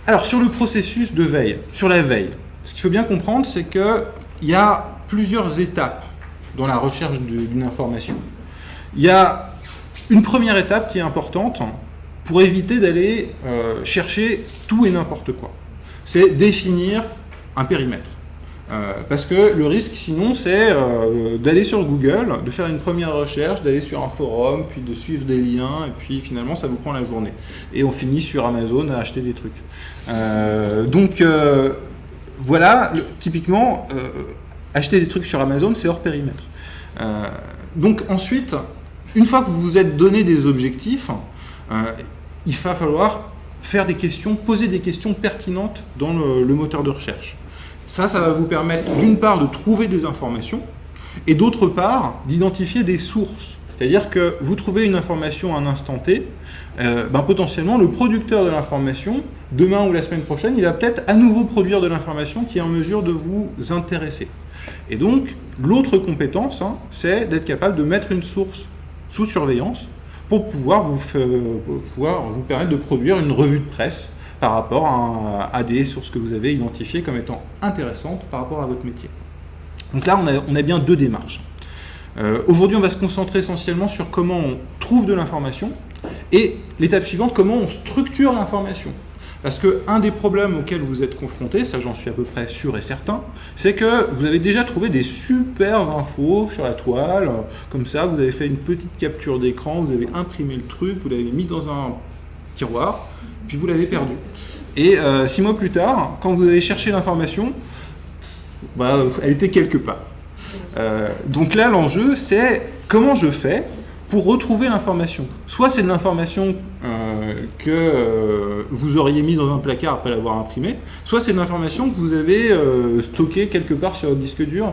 Alors, sur le processus de veille, sur la veille, ce qu'il faut bien comprendre, c'est qu'il y a plusieurs étapes dans la recherche d'une information. Il y a une première étape qui est importante pour éviter d'aller chercher tout et n'importe quoi. C'est définir un périmètre. Parce que le risque, sinon, c'est d'aller sur Google, de faire une première recherche, d'aller sur un forum, puis de suivre des liens, et puis finalement, ça vous prend la journée. Et on finit sur Amazon à acheter des trucs. Voilà, typiquement, acheter des trucs sur Amazon, c'est hors périmètre. Donc ensuite, une fois que vous vous êtes donné des objectifs, il va falloir faire des questions, poser des questions pertinentes dans le moteur de recherche. Ça va vous permettre d'une part de trouver des informations et d'autre part d'identifier des sources. C'est-à-dire que vous trouvez une information à un instant T, potentiellement le producteur de l'information, demain ou la semaine prochaine, il va peut-être à nouveau produire de l'information qui est en mesure de vous intéresser. Et donc, l'autre compétence, c'est d'être capable de mettre une source sous surveillance pour pouvoir vous permettre de produire une revue de presse par rapport à des sources que vous avez identifiées comme étant intéressantes par rapport à votre métier. Donc là, on a bien deux démarches. Aujourd'hui, on va se concentrer essentiellement sur comment on trouve de l'information et l'étape suivante, comment on structure l'information. Parce qu'un des problèmes auxquels vous êtes confrontés, ça j'en suis à peu près sûr et certain, c'est que vous avez déjà trouvé des super infos sur la toile, comme ça, vous avez fait une petite capture d'écran, vous avez imprimé le truc, vous l'avez mis dans un tiroir, puis vous l'avez perdu. Et 6 mois plus tard, quand vous avez cherché l'information, elle était quelque part. Donc là, l'enjeu, c'est comment je fais pour retrouver l'information. Soit c'est de l'information que vous auriez mis dans un placard après l'avoir imprimée, soit c'est de l'information que vous avez stockée quelque part sur votre disque dur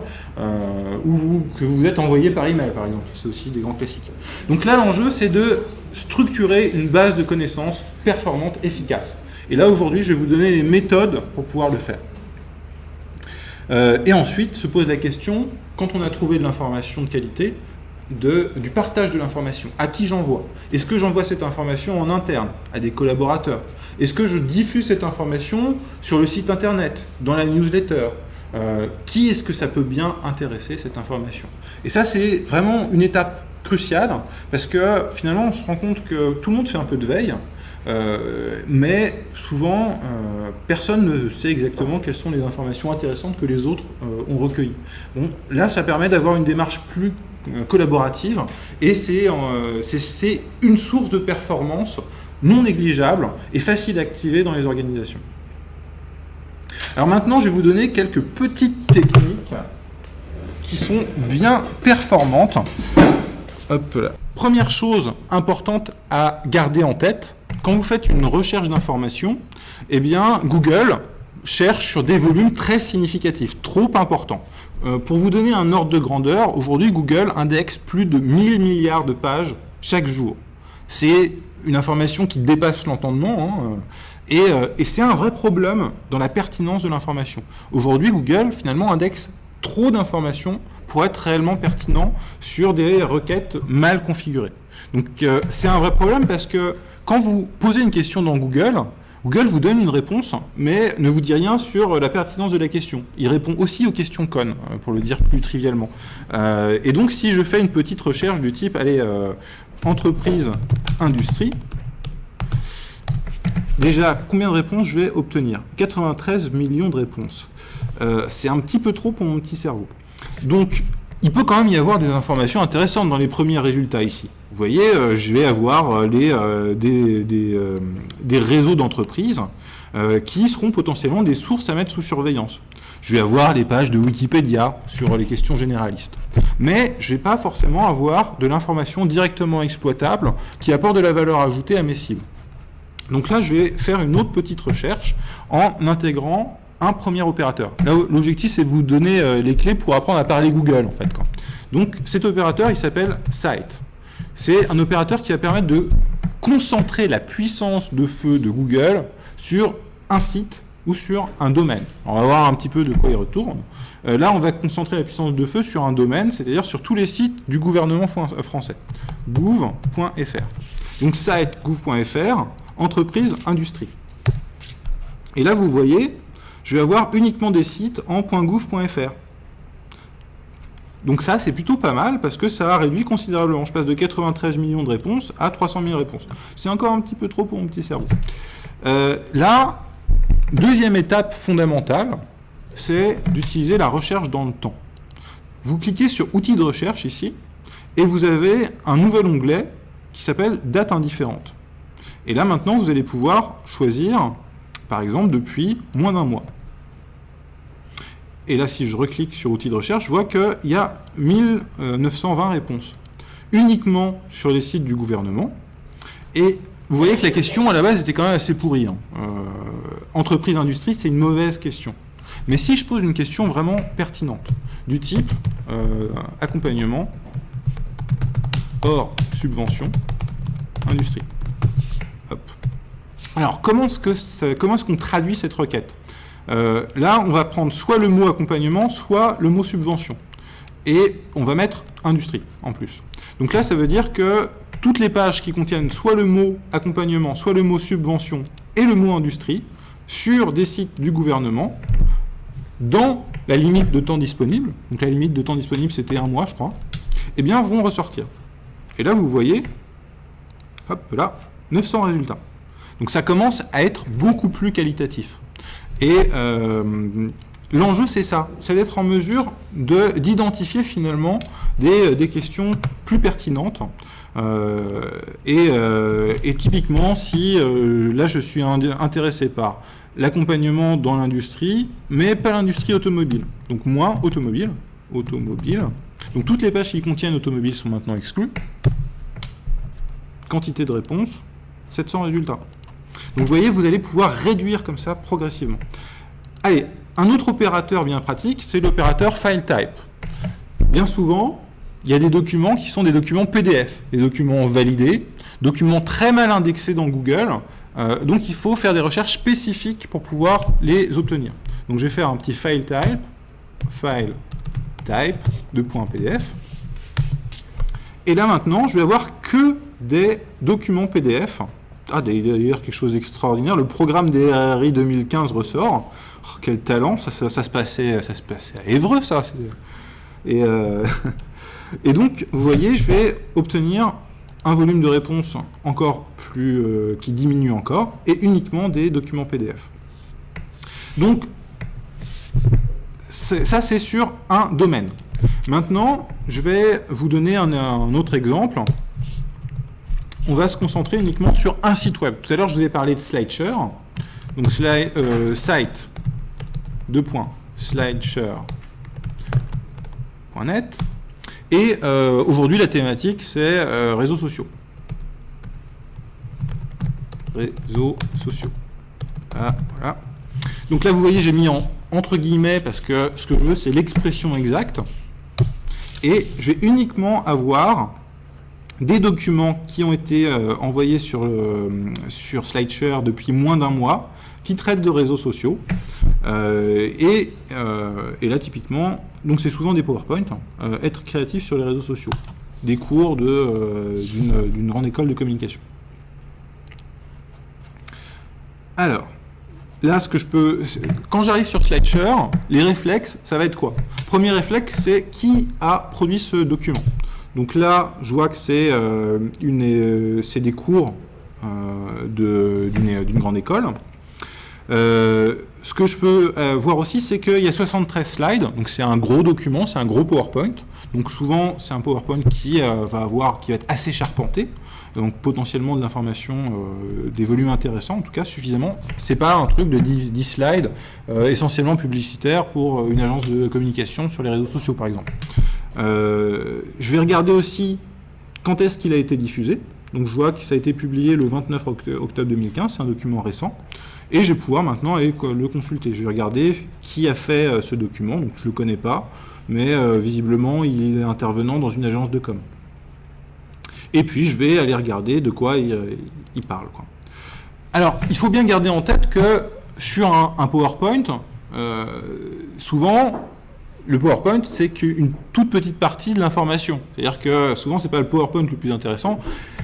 ou que vous êtes envoyé par email, par exemple. C'est aussi des grands classiques. Donc là, l'enjeu, c'est de structurer une base de connaissances performante, efficace. Et là, aujourd'hui, je vais vous donner les méthodes pour pouvoir le faire. Et ensuite, se pose la question, quand on a trouvé de l'information de qualité, du partage de l'information. À qui j'envoie? Est-ce que j'envoie cette information en interne, à des collaborateurs? Est-ce que je diffuse cette information sur le site internet, dans la newsletter? Qui est-ce que ça peut bien intéresser, cette information? Et ça, c'est vraiment une étape cruciale, parce que finalement, on se rend compte que tout le monde fait un peu de veille, mais souvent, personne ne sait exactement quelles sont les informations intéressantes que les autres ont recueillies. Bon, là, ça permet d'avoir une démarche plus collaborative, et c'est une source de performance non négligeable et facile à activer dans les organisations. Alors maintenant, je vais vous donner quelques petites techniques qui sont bien performantes. Hop là. Première chose importante à garder en tête, quand vous faites une recherche d'information, eh bien, Google cherche sur des volumes très significatifs, trop importants. Pour vous donner un ordre de grandeur, aujourd'hui, Google indexe plus de 1000 milliards de pages chaque jour. C'est une information qui dépasse l'entendement, et c'est un vrai problème dans la pertinence de l'information. Aujourd'hui, Google, finalement, indexe trop d'informations pour être réellement pertinent sur des requêtes mal configurées. Donc, c'est un vrai problème parce que quand vous posez une question dans Google, Google vous donne une réponse, mais ne vous dit rien sur la pertinence de la question. Il répond aussi aux questions connes, pour le dire plus trivialement. Et donc, si je fais une petite recherche du type, allez, entreprise, industrie, déjà, combien de réponses je vais obtenir? 93 millions de réponses. C'est un petit peu trop pour mon petit cerveau. Donc, il peut quand même y avoir des informations intéressantes dans les premiers résultats ici. Vous voyez, je vais avoir des réseaux d'entreprises qui seront potentiellement des sources à mettre sous surveillance. Je vais avoir les pages de Wikipédia sur les questions généralistes. Mais je ne vais pas forcément avoir de l'information directement exploitable qui apporte de la valeur ajoutée à mes cibles. Donc là, je vais faire une autre petite recherche en intégrant un premier opérateur. Là, l'objectif, c'est de vous donner les clés pour apprendre à parler Google, en fait. Donc, cet opérateur, il s'appelle Site. C'est un opérateur qui va permettre de concentrer la puissance de feu de Google sur un site ou sur un domaine. On va voir un petit peu de quoi il retourne. Là, on va concentrer la puissance de feu sur un domaine, c'est-à-dire sur tous les sites du gouvernement français. gouv.fr. Donc, site gouv.fr, entreprise, industrie. Et là, vous voyez, je vais avoir uniquement des sites en .gouv.fr. Donc ça, c'est plutôt pas mal parce que ça a réduit considérablement. Je passe de 93 millions de réponses à 300 000 réponses. C'est encore un petit peu trop pour mon petit cerveau. Là, deuxième étape fondamentale, c'est d'utiliser la recherche dans le temps. Vous cliquez sur outils de recherche ici, et vous avez un nouvel onglet qui s'appelle date indifférente. Et là, maintenant, vous allez pouvoir choisir, par exemple, depuis moins d'un mois. Et là, si je reclique sur outils de recherche, je vois qu'il y a 1920 réponses, uniquement sur les sites du gouvernement. Et vous voyez que la question, à la base, était quand même assez pourrie. Entreprise-industrie, c'est une mauvaise question. Mais si je pose une question vraiment pertinente, du type accompagnement, hors subvention, industrie. Hop. Alors, comment est-ce qu'on traduit cette requête ? Là, on va prendre soit le mot accompagnement, soit le mot subvention. Et on va mettre industrie en plus. Donc là, ça veut dire que toutes les pages qui contiennent soit le mot accompagnement, soit le mot subvention et le mot industrie, sur des sites du gouvernement, dans la limite de temps disponible, donc la limite de temps disponible c'était 1 mois je crois, eh bien vont ressortir. Et là vous voyez, hop là, 900 résultats. Donc ça commence à être beaucoup plus qualitatif. Et l'enjeu c'est ça, c'est d'être en mesure d'identifier finalement des questions plus pertinentes. Et typiquement si là je suis intéressé par l'accompagnement dans l'industrie, mais pas l'industrie automobile. Donc moi, automobile. Donc toutes les pages qui contiennent automobile sont maintenant exclues. Quantité de réponses, 700 résultats. Donc vous voyez, vous allez pouvoir réduire comme ça progressivement. Allez, un autre opérateur bien pratique, c'est l'opérateur file type. Bien souvent, il y a des documents qui sont des documents PDF, des documents validés, documents très mal indexés dans Google. Donc il faut faire des recherches spécifiques pour pouvoir les obtenir. Donc je vais faire un petit file type de .pdf. Et là maintenant, je vais avoir que des documents PDF. Ah, d'ailleurs, quelque chose d'extraordinaire. Le programme des RRI 2015 ressort. Oh, quel talent, ça se passait à Évreux, ça. Et donc, vous voyez, je vais obtenir un volume de réponse encore plus qui diminue encore, et uniquement des documents PDF. Donc, ça c'est sur un domaine. Maintenant, je vais vous donner un autre exemple. On va se concentrer uniquement sur un site web. Tout à l'heure, je vous ai parlé de SlideShare. Donc, site .slideshare.net. Et aujourd'hui, la thématique, c'est réseaux sociaux. Réseaux sociaux. Ah, voilà. Donc là, vous voyez, j'ai mis entre guillemets, parce que ce que je veux, c'est l'expression exacte. Et je vais uniquement avoir des documents qui ont été envoyés sur SlideShare depuis moins d'1 mois, qui traitent de réseaux sociaux. Et là, typiquement, donc c'est souvent des PowerPoint, être créatif sur les réseaux sociaux, des cours d'une grande école de communication. Alors, là, quand j'arrive sur SlideShare, les réflexes, ça va être quoi ? Premier réflexe, c'est qui a produit ce document. Donc là, je vois que c'est des cours d'une grande école. Ce que je peux voir aussi, c'est qu'il y a 73 slides, donc c'est un gros document, c'est un gros PowerPoint. Donc souvent, c'est un PowerPoint qui va être assez charpenté, donc potentiellement de l'information, des volumes intéressants, en tout cas suffisamment. C'est pas un truc de 10 slides essentiellement publicitaire pour une agence de communication sur les réseaux sociaux, par exemple. Je vais regarder aussi quand est-ce qu'il a été diffusé. Donc je vois que ça a été publié le 29 octobre 2015, c'est un document récent. Et je vais pouvoir maintenant aller le consulter. Je vais regarder qui a fait ce document, donc je ne le connais pas, mais visiblement il est intervenant dans une agence de com. Et puis je vais aller regarder de quoi il parle, quoi. Alors, il faut bien garder en tête que sur un PowerPoint, souvent, le PowerPoint, c'est qu'une toute petite partie de l'information. C'est-à-dire que souvent, c'est pas le PowerPoint le plus intéressant,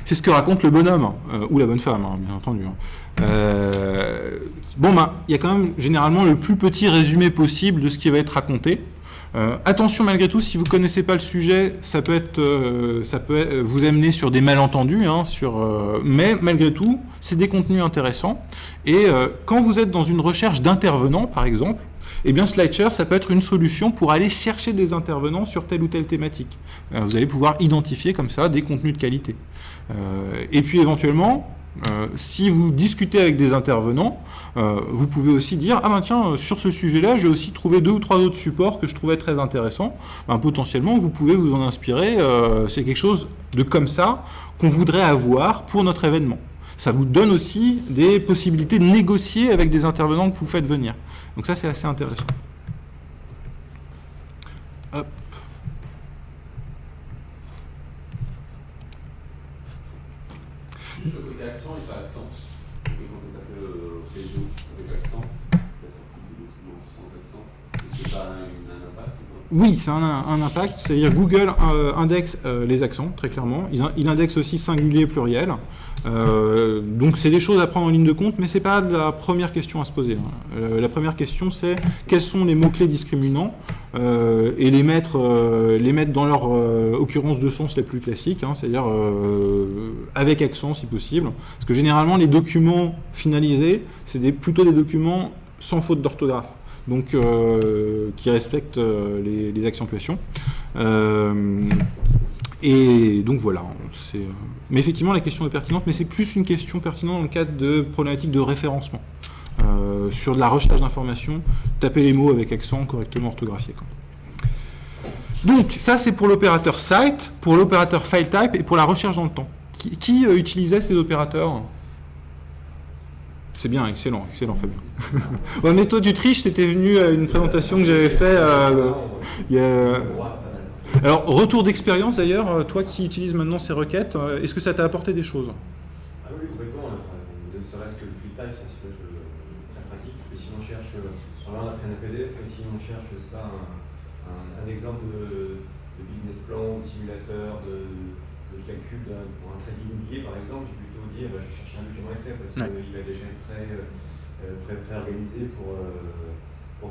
c'est ce que raconte le bonhomme, ou la bonne femme, hein, bien entendu. Bon, il y a quand même généralement le plus petit résumé possible de ce qui va être raconté. Attention malgré tout, si vous ne connaissez pas le sujet, ça peut vous amener sur des malentendus, hein, mais malgré tout, c'est des contenus intéressants. Et quand vous êtes dans une recherche d'intervenants, par exemple, eh bien SlideShare, ça peut être une solution pour aller chercher des intervenants sur telle ou telle thématique. Vous allez pouvoir identifier comme ça des contenus de qualité. Et puis éventuellement, si vous discutez avec des intervenants, vous pouvez aussi dire « Ah ben tiens, sur ce sujet-là, j'ai aussi trouvé 2 ou 3 autres supports que je trouvais très intéressants. » Potentiellement, vous pouvez vous en inspirer. C'est quelque chose de comme ça qu'on voudrait avoir pour notre événement. Ça vous donne aussi des possibilités de négocier avec des intervenants que vous faites venir. Donc ça, c'est assez intéressant. Hop. Juste le côté accent et pas accent. Quand on tape réseau avec accent, la sortie du document sans accent, est-ce que ça a un impact ou pas? Oui, ça a un impact. C'est-à-dire Google indexe les accents, très clairement. Il indexe aussi singulier, pluriel. Donc c'est des choses à prendre en ligne de compte, mais ce n'est pas la première question à se poser. La première question, c'est quels sont les mots-clés discriminants et les mettre dans leur occurrence de sens les plus classiques, hein, c'est-à-dire avec accent si possible. Parce que généralement, les documents finalisés, c'est plutôt des documents sans faute d'orthographe, donc qui respectent les accentuations. Et donc voilà, mais effectivement la question est pertinente, mais c'est plus une question pertinente dans le cadre de problématiques de référencement. Sur de la recherche d'informations, taper les mots avec accent correctement orthographié. Donc ça c'est pour l'opérateur site, pour l'opérateur file type et pour la recherche dans le temps. Qui utilisait ces opérateurs ? C'est bien, excellent Fabien. Ouais, mais toi tu triches, t'étais venu à une présentation que j'avais fait il y a... Alors, retour d'expérience d'ailleurs, toi qui utilises maintenant ces requêtes, est-ce que ça t'a apporté des choses ? Ah oui, complètement. Ne serait-ce que le field type, c'est un petit peu très pratique, parce que si on cherche, on a pris un PDF, mais si on cherche, je sais pas, un exemple de business plan, de simulateur, de calcul pour un crédit immobilier par exemple, j'ai plutôt dire, je cherche un document Excel, parce qu'il va déjà être très organisé pour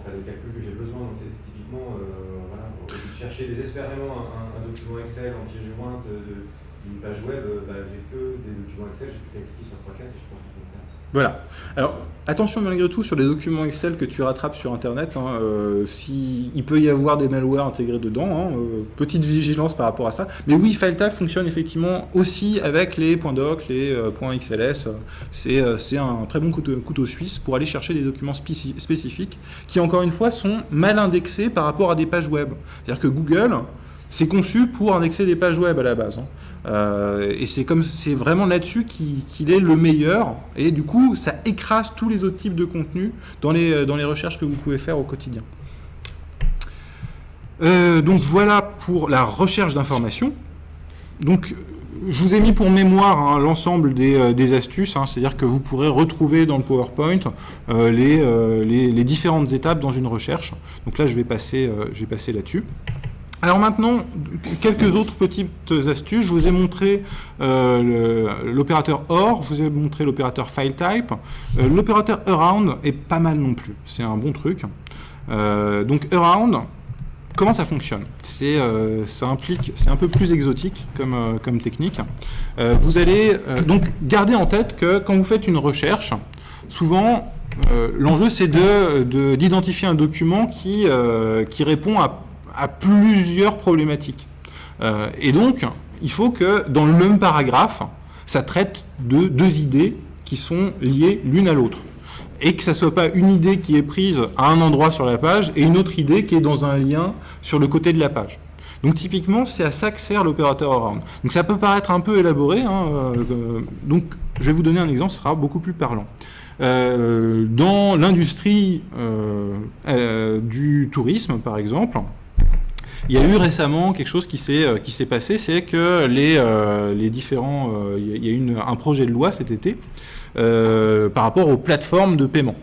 faire les calculs que j'ai besoin. Donc c'est typiquement, voilà, au lieu de chercher désespérément un document Excel en pièce jointe d'une page web, j'ai que des documents Excel, j'ai plus qu'à cliquer sur 3-4 et je pense que ça m'intéresse. Voilà. Alors, attention malgré tout sur les documents Excel que tu rattrapes sur Internet, hein, il peut y avoir des malwares intégrés dedans, hein, petite vigilance par rapport à ça. Mais oui, FileType fonctionne effectivement aussi avec les .doc, les .xls. C'est un très bon couteau suisse pour aller chercher des documents spécifiques qui, encore une fois, sont mal indexés par rapport à des pages web. C'est-à-dire que Google, c'est conçu pour indexer des pages web à la base, hein. Et c'est vraiment là-dessus qu'il est le meilleur, et du coup ça écrase tous les autres types de contenus dans les recherches que vous pouvez faire au quotidien. Donc voilà pour la recherche d'informations. Donc je vous ai mis pour mémoire, hein, l'ensemble des astuces, hein, c'est-à-dire que vous pourrez retrouver dans le PowerPoint les différentes étapes dans une recherche. Donc là je vais passer là-dessus. Alors maintenant, quelques autres petites astuces. Je vous ai montré l'opérateur OR, je vous ai montré l'opérateur FileType. L'opérateur around est pas mal non plus, c'est un bon truc. Donc around, comment ça fonctionne ? C'est un peu plus exotique comme technique. Vous allez donc garder en tête que quand vous faites une recherche, souvent l'enjeu c'est d'identifier un document qui répond à plusieurs problématiques. Et donc, il faut que dans le même paragraphe, ça traite de 2 idées qui sont liées l'une à l'autre. Et que ça ne soit pas une idée qui est prise à un endroit sur la page et une autre idée qui est dans un lien sur le côté de la page. Donc typiquement, c'est à ça que sert l'opérateur around. Donc ça peut paraître un peu élaboré, hein, donc je vais vous donner un exemple, ce sera beaucoup plus parlant. Dans l'industrie du tourisme, par exemple, il y a eu récemment quelque chose qui s'est passé, c'est que les différents, il y a eu un projet de loi cet été par rapport aux plateformes de paiement,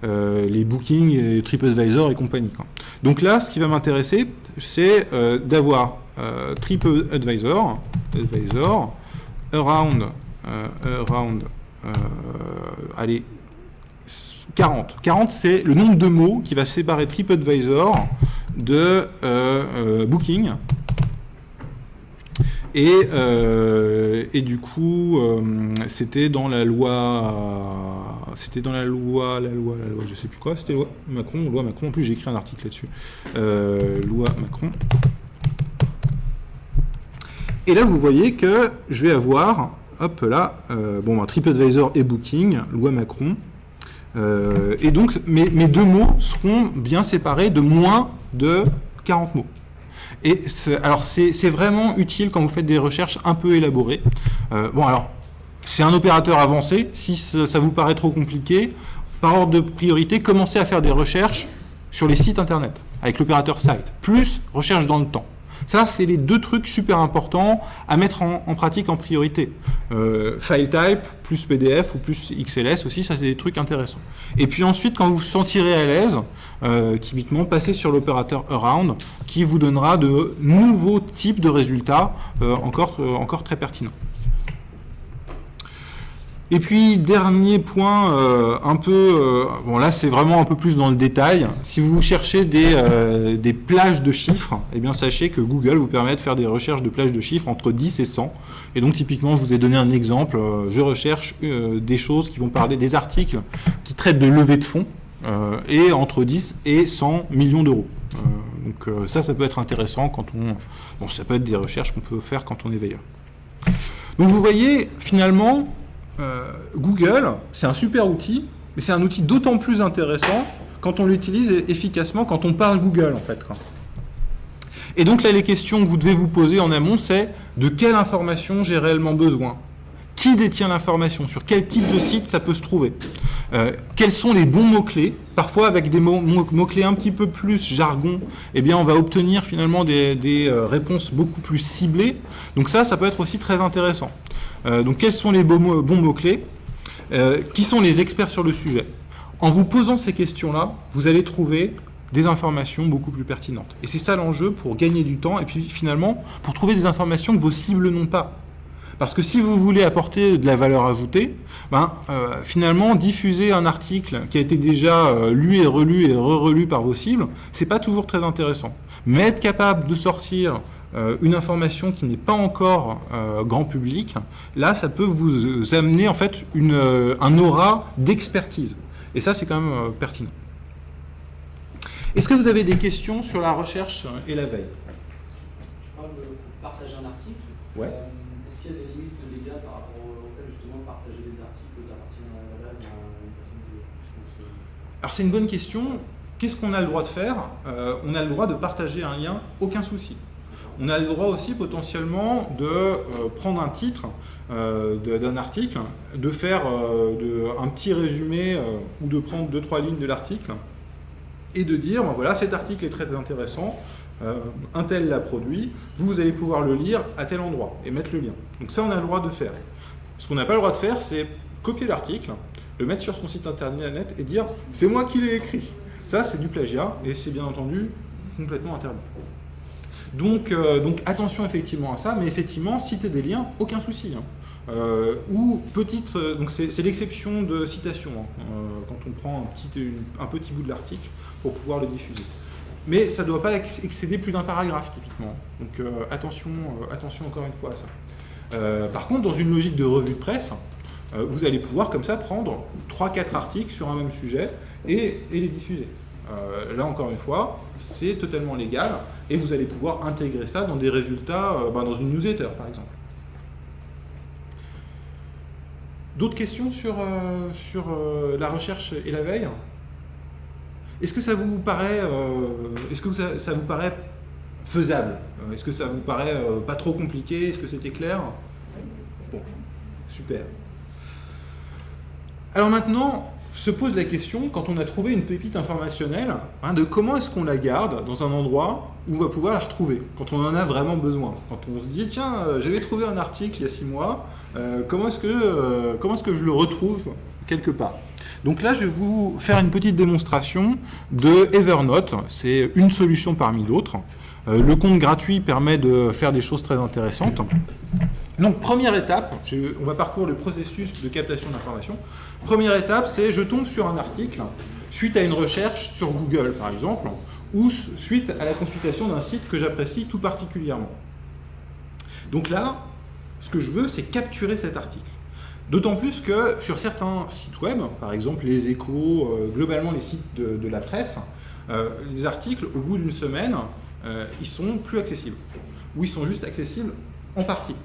les Booking, et TripAdvisor et compagnie, quoi. Donc là, ce qui va m'intéresser, c'est d'avoir TripAdvisor, around, allez, 40. 40, c'est le nombre de mots qui va séparer TripAdvisor de Booking. Et du coup, c'était dans la loi, je sais plus quoi, c'était loi Macron, en plus j'ai écrit un article là-dessus, loi Macron. Et là, vous voyez que je vais avoir, hop là, TripAdvisor et Booking, loi Macron, et donc mes deux mots seront bien séparés de moins de 40 mots. Et c'est vraiment utile quand vous faites des recherches un peu élaborées. C'est un opérateur avancé. Si ça vous paraît trop compliqué, par ordre de priorité, commencez à faire des recherches sur les sites internet avec l'opérateur site, plus recherche dans le temps. Ça, c'est les deux trucs super importants à mettre en pratique en priorité. File type, plus PDF ou plus XLS aussi, ça c'est des trucs intéressants. Et puis ensuite, quand vous vous sentirez à l'aise, typiquement, passez sur l'opérateur Around, qui vous donnera de nouveaux types de résultats encore très pertinents. Et puis, dernier point, là c'est vraiment un peu plus dans le détail. Si vous cherchez des plages de chiffres, eh bien sachez que Google vous permet de faire des recherches de plages de chiffres entre 10 et 100. Et donc typiquement, je vous ai donné un exemple, je recherche des choses qui vont parler des articles qui traitent de levée de fonds, et entre 10 et 100 millions d'euros. Donc ça peut être intéressant ça peut être des recherches qu'on peut faire quand on est veilleur. Donc vous voyez, finalement, Google, c'est un super outil, mais c'est un outil d'autant plus intéressant quand on l'utilise efficacement, quand on parle Google, en fait. Et donc là, les questions que vous devez vous poser en amont, c'est de quelle information j'ai réellement besoin ? Qui détient l'information ? Sur quel type de site ça peut se trouver ? Quels sont les bons mots-clés ? Parfois, avec des mots-clés un petit peu plus jargon, eh bien, on va obtenir finalement des réponses beaucoup plus ciblées. Donc ça peut être aussi très intéressant. Donc, quels sont les bons mots-clés ? Qui sont les experts sur le sujet ? En vous posant ces questions-là, vous allez trouver des informations beaucoup plus pertinentes. Et c'est ça l'enjeu pour gagner du temps et puis finalement pour trouver des informations que vos cibles n'ont pas. Parce que si vous voulez apporter de la valeur ajoutée, finalement, diffuser un article qui a été déjà lu et relu par vos cibles, c'est pas toujours très intéressant. Mais être capable de sortir une information qui n'est pas encore grand public, là, ça peut vous amener en fait un aura d'expertise. Et ça, c'est quand même pertinent. Est-ce que vous avez des questions sur la recherche et la veille ? Je parle de partager un article. Ouais. Est-ce qu'il y a des limites légales par rapport au fait justement de partager des articles d'appartenir à la base à une personne qui... Alors c'est une bonne question. Qu'est-ce qu'on a le droit de faire ? On a le droit de partager un lien, aucun souci. On a le droit aussi potentiellement de prendre un titre d'un article, de faire un petit résumé ou de prendre 2-3 lignes de l'article et de dire, voilà, cet article est très intéressant, un tel l'a produit, vous allez pouvoir le lire à tel endroit et mettre le lien. Donc ça, on a le droit de faire. Ce qu'on n'a pas le droit de faire, c'est copier l'article, le mettre sur son site internet et dire « c'est moi qui l'ai écrit ». Ça, c'est du plagiat et c'est bien entendu complètement interdit. Donc attention effectivement à ça, mais effectivement, citer des liens, aucun souci. Ou petite, donc c'est l'exception de citation, quand on prend un petit bout de l'article pour pouvoir le diffuser. Mais ça ne doit pas excéder plus d'un paragraphe, typiquement. Donc attention encore une fois à ça. Par contre, dans une logique de revue de presse, vous allez pouvoir comme ça prendre 3-4 articles sur un même sujet et les diffuser. Là encore une fois, c'est totalement légal et vous allez pouvoir intégrer ça dans des résultats, dans une newsletter par exemple. D'autres questions sur la recherche et la veille ? Est-ce que ça vous paraît, ça vous paraît faisable ? Est-ce que ça vous paraît pas trop compliqué ? Est-ce que c'était clair ? Bon, super. Alors maintenant, se pose la question, quand on a trouvé une pépite informationnelle, de comment est-ce qu'on la garde dans un endroit où on va pouvoir la retrouver, quand on en a vraiment besoin. Quand on se dit, tiens, j'avais trouvé un article il y a 6 mois, comment est-ce que je le retrouve quelque part ? Donc là, je vais vous faire une petite démonstration de Evernote. C'est une solution parmi d'autres. Le compte gratuit permet de faire des choses très intéressantes. Donc, première étape, on va parcourir le processus de captation d'informations. Première étape, c'est je tombe sur un article suite à une recherche sur Google, par exemple, ou suite à la consultation d'un site que j'apprécie tout particulièrement. Donc là, ce que je veux, c'est capturer cet article. D'autant plus que sur certains sites web, par exemple les Échos, globalement les sites de la presse, les articles, au bout d'une semaine, ils sont plus accessibles. Ou ils sont juste accessibles en partie.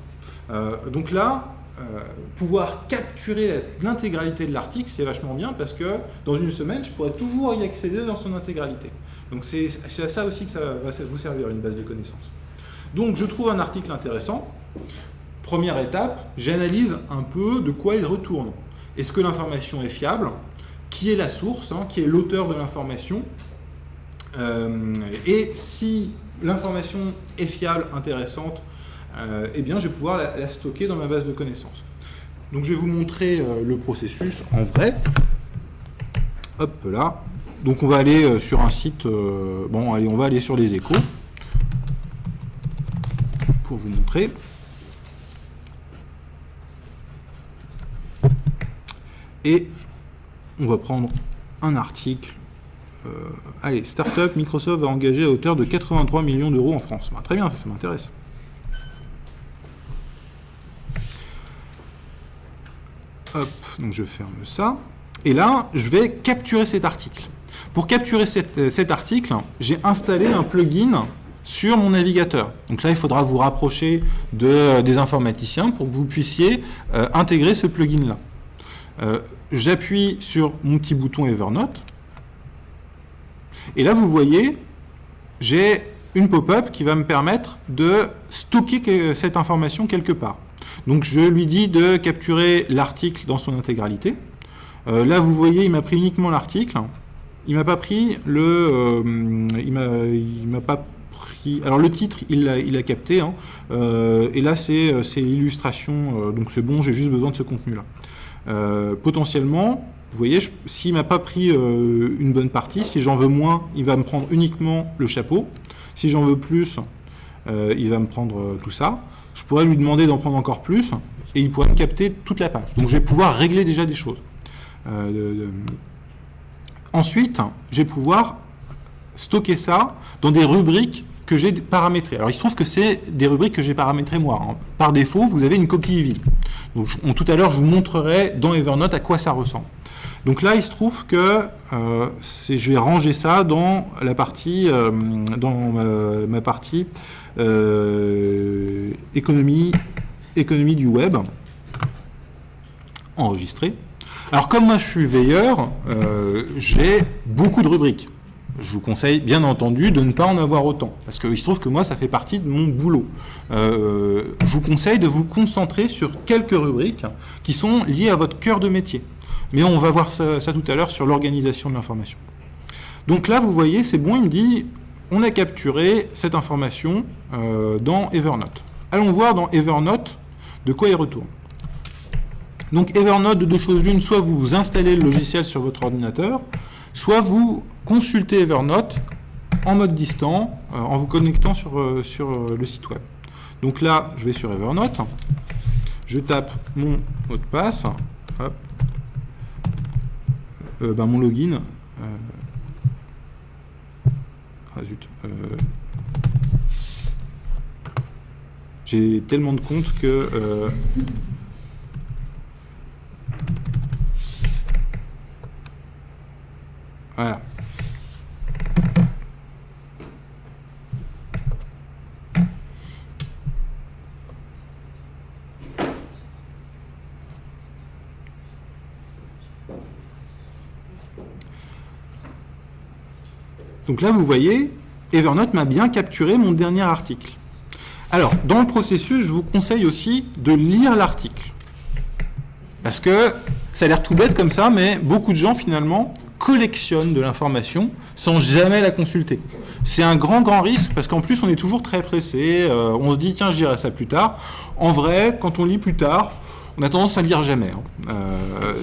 Donc là, pouvoir capturer l'intégralité de l'article, c'est vachement bien parce que dans une semaine, je pourrais toujours y accéder dans son intégralité. Donc c'est à ça aussi que ça va vous servir, une base de connaissances. Donc je trouve un article intéressant. Première étape, j'analyse un peu de quoi il retourne. Est-ce que l'information est fiable? Qui est la source, qui est l'auteur de l'information? Et si l'information est fiable, intéressante, eh bien, je vais pouvoir la stocker dans ma base de connaissances. Donc, je vais vous montrer le processus en vrai. Hop là. Donc, on va aller sur un site. Bon, allez, on va aller sur les Échos pour vous montrer. Et on va prendre un article. Allez, Startup, Microsoft va engager à hauteur de 83 millions d'euros en France. Bah, très bien, ça m'intéresse. Hop, donc je ferme ça. Et là, je vais capturer cet article. Pour capturer cet article, j'ai installé un plugin sur mon navigateur. Donc là, il faudra vous rapprocher des informaticiens pour que vous puissiez intégrer ce plugin-là. J'appuie sur mon petit bouton Evernote. Et là, vous voyez, j'ai une pop-up qui va me permettre de stocker cette information quelque part. Donc, je lui dis de capturer l'article dans son intégralité. Là, vous voyez, il m'a pris uniquement l'article. Il m'a pas pris il m'a pas pris. Alors, le titre, il a capté. Et là, c'est l'illustration. Donc, c'est bon, j'ai juste besoin de ce contenu-là. Potentiellement, vous voyez, s'il ne m'a pas pris une bonne partie, si j'en veux moins, il va me prendre uniquement le chapeau. Si j'en veux plus, il va me prendre tout ça. Je pourrais lui demander d'en prendre encore plus et il pourrait me capter toute la page. Donc je vais pouvoir régler déjà des choses. Ensuite, je vais pouvoir stocker ça dans des rubriques que j'ai paramétrées. Alors il se trouve que c'est des rubriques que j'ai paramétrées moi. Par défaut, vous avez une coquille vide. Donc, tout à l'heure, je vous montrerai dans Evernote à quoi ça ressemble. Donc là, il se trouve que je vais ranger ça dans la partie, ma partie économie du web, enregistré. Alors comme moi je suis veilleur, j'ai beaucoup de rubriques. Je vous conseille bien entendu de ne pas en avoir autant, parce qu'il se trouve que moi ça fait partie de mon boulot. Je vous conseille de vous concentrer sur quelques rubriques qui sont liées à votre cœur de métier. Mais on va voir ça tout à l'heure sur l'organisation de l'information. Donc là, vous voyez, c'est bon, il me dit, on a capturé cette information dans Evernote. Allons voir dans Evernote de quoi il retourne. Donc Evernote, de deux choses l'une, soit vous installez le logiciel sur votre ordinateur, soit vous consultez Evernote en mode distant, en vous connectant sur le site web. Donc là, je vais sur Evernote, je tape mon mot de passe, hop, mon login, j'ai tellement de comptes que voilà. Donc là, vous voyez, Evernote m'a bien capturé mon dernier article. Alors, dans le processus, je vous conseille aussi de lire l'article. Parce que ça a l'air tout bête comme ça, mais beaucoup de gens, finalement, collectionnent de l'information sans jamais la consulter. C'est un grand risque, parce qu'en plus, on est toujours très pressé. On se dit, tiens, je dirai ça plus tard. En vrai, quand on lit plus tard, on a tendance à lire jamais. Donc,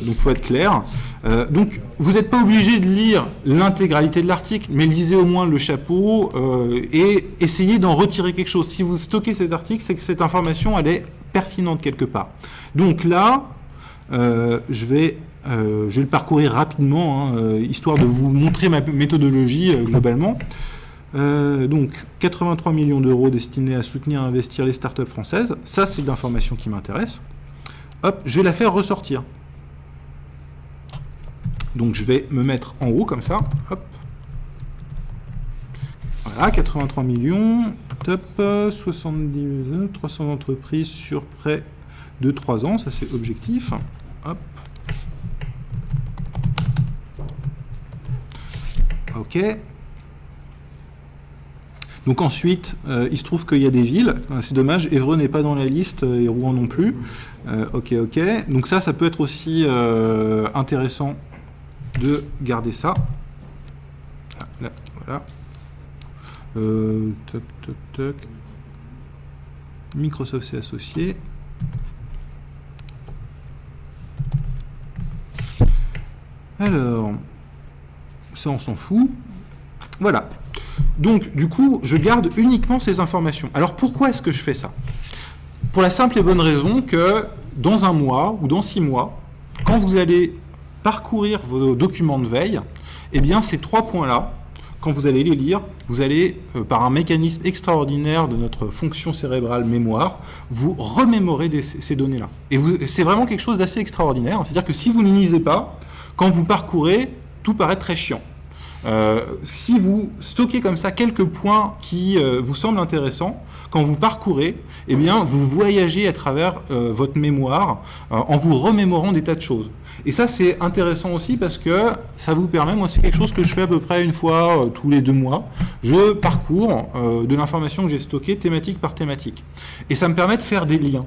il faut être clair. Donc, vous n'êtes pas obligé de lire l'intégralité de l'article, mais lisez au moins le chapeau et essayez d'en retirer quelque chose. Si vous stockez cet article, c'est que cette information, elle est pertinente quelque part. Donc là, je vais le parcourir rapidement, histoire de vous montrer ma méthodologie globalement. Donc 83 millions d'euros destinés à soutenir et investir les startups françaises. Ça, c'est l'information qui m'intéresse. Hop, je vais la faire ressortir. Donc je vais me mettre en haut comme ça. Hop. Voilà, 83 millions. Top. 70, 300 entreprises sur près de 3 ans. Ça, c'est objectif. Hop. OK. Donc ensuite, il se trouve qu'il y a des villes. C'est dommage, Évreux n'est pas dans la liste et Rouen non plus. OK. Donc ça peut être aussi intéressant de garder ça. Là, voilà. Toc. Microsoft s'est associé. Alors, ça on s'en fout. Voilà. Donc, du coup, je garde uniquement ces informations. Alors, pourquoi est-ce que je fais ça? Pour la simple et bonne raison que dans un mois ou dans 6 mois, quand vous allez parcourir vos documents de veille, eh bien, ces 3 points-là, quand vous allez les lire, vous allez, par un mécanisme extraordinaire de notre fonction cérébrale mémoire, vous remémorer ces données-là. Et c'est vraiment quelque chose d'assez extraordinaire. C'est-à-dire que si vous ne lisez pas, quand vous parcourez, tout paraît très chiant. Si vous stockez comme ça quelques points qui vous semblent intéressants, quand vous parcourez, eh bien, vous voyagez à travers votre mémoire en vous remémorant des tas de choses. Et ça, c'est intéressant aussi parce que ça vous permet, moi, c'est quelque chose que je fais à peu près une fois tous les 2 mois. Je parcours de l'information que j'ai stockée thématique par thématique. Et ça me permet de faire des liens.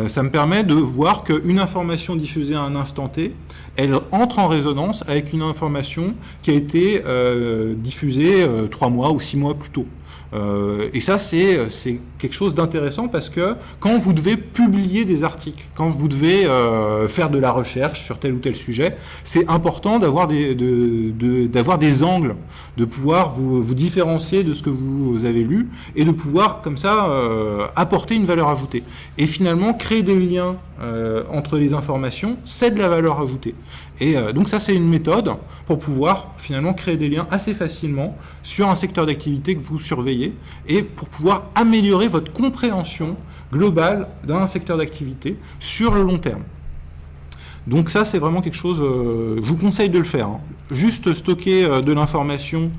Ça me permet de voir qu'une information diffusée à un instant T, elle entre en résonance avec une information qui a été diffusée 3 mois ou 6 mois plus tôt. Et ça, c'est quelque chose d'intéressant parce que quand vous devez publier des articles, quand vous devez faire de la recherche sur tel ou tel sujet, c'est important d'avoir des angles, de pouvoir vous différencier de ce que vous avez lu et de pouvoir, comme ça, apporter une valeur ajoutée. Et finalement, créer des liens entre les informations, c'est de la valeur ajoutée. Et donc ça, c'est une méthode pour pouvoir finalement créer des liens assez facilement sur un secteur d'activité que vous surveillez et pour pouvoir améliorer votre compréhension globale d'un secteur d'activité sur le long terme. Donc ça, c'est vraiment quelque chose, je vous conseille de le faire. Juste stocker de l'information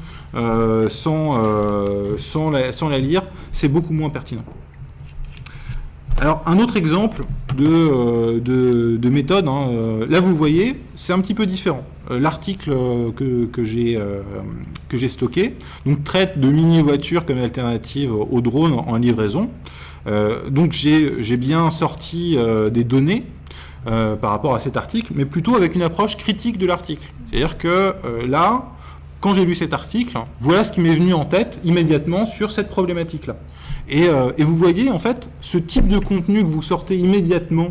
sans la lire, c'est beaucoup moins pertinent. Alors, un autre exemple de méthode, là vous voyez, c'est un petit peu différent. L'article que j'ai stocké donc, traite de mini-voitures comme alternative aux drones en livraison. Donc j'ai bien sorti des données par rapport à cet article, mais plutôt avec une approche critique de l'article. C'est-à-dire que là, quand j'ai lu cet article, voilà ce qui m'est venu en tête immédiatement sur cette problématique-là. Et vous voyez, en fait, ce type de contenu que vous sortez immédiatement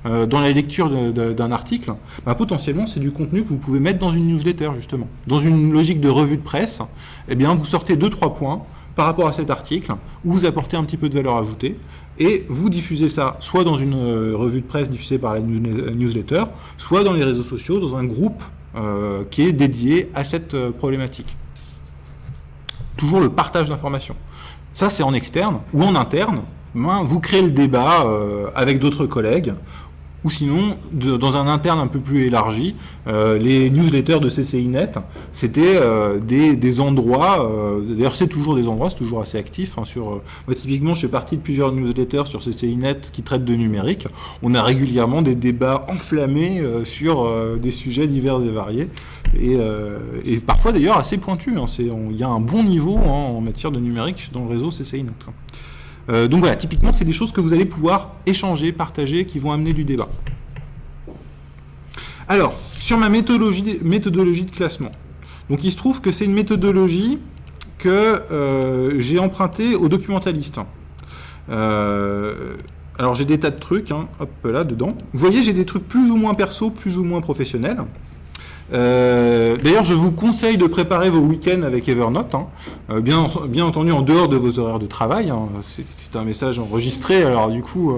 dans la lecture d'un article, potentiellement, c'est du contenu que vous pouvez mettre dans une newsletter, justement. Dans une logique de revue de presse, eh bien, vous sortez 2-3 points par rapport à cet article, où vous apportez un petit peu de valeur ajoutée, et vous diffusez ça soit dans une revue de presse diffusée par la newsletter, soit dans les réseaux sociaux, dans un groupe qui est dédié à cette problématique. Toujours le partage d'informations. Ça, c'est en externe ou en interne. Vous créez le débat avec d'autres collègues ou sinon, dans un interne un peu plus élargi, les newsletters de CCINet, c'était des endroits, d'ailleurs c'est toujours des endroits, c'est toujours assez actif. Moi, typiquement, je fais partie de plusieurs newsletters sur CCINet qui traitent de numérique. On a régulièrement des débats enflammés sur des sujets divers et variés. Et parfois d'ailleurs assez pointus. Il y a un bon niveau en matière de numérique dans le réseau CCINet. Donc voilà, typiquement, c'est des choses que vous allez pouvoir échanger, partager, qui vont amener du débat. Alors, sur ma méthodologie de classement. Donc il se trouve que c'est une méthodologie que j'ai empruntée aux documentalistes. Alors j'ai des tas de trucs, hop là, dedans. Vous voyez, j'ai des trucs plus ou moins perso, plus ou moins professionnels. D'ailleurs, je vous conseille de préparer vos week-ends avec Evernote, hein. Bien entendu en dehors de vos horaires de travail, hein. C'est un message enregistré, alors du coup,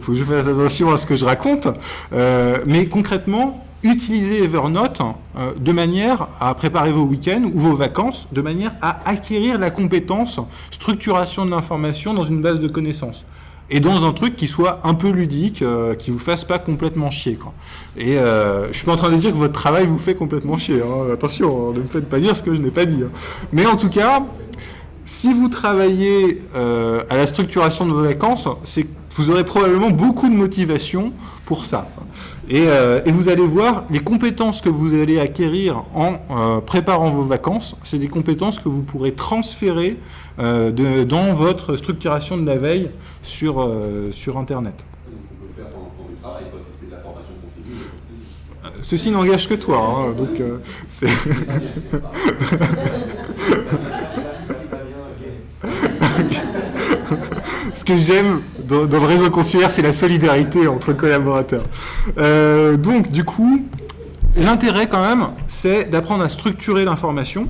faut que je fasse attention à ce que je raconte. Mais concrètement, utilisez Evernote de manière à préparer vos week-ends ou vos vacances, de manière à acquérir la compétence structuration de l'information dans une base de connaissances. Et dans un truc qui soit un peu ludique, qui vous fasse pas complètement chier, quoi. Et je suis pas en train de dire que votre travail vous fait complètement chier, hein. Attention, ne me faites pas dire ce que je n'ai pas dit, hein. Mais en tout cas, si vous travaillez à la structuration de vos vacances, c'est que vous aurez probablement beaucoup de motivation pour ça. Et vous allez voir, les compétences que vous allez acquérir en préparant vos vacances, c'est des compétences que vous pourrez transférer dans votre structuration de la veille sur Internet. Donc on peut le faire pendant du travail, quoi, si c'est de la formation continue. Ceci n'engage que toi, hein, donc c'est... Ce que j'aime dans le réseau consulaire, c'est la solidarité entre collaborateurs. Donc, du coup, l'intérêt quand même, c'est d'apprendre à structurer l'information.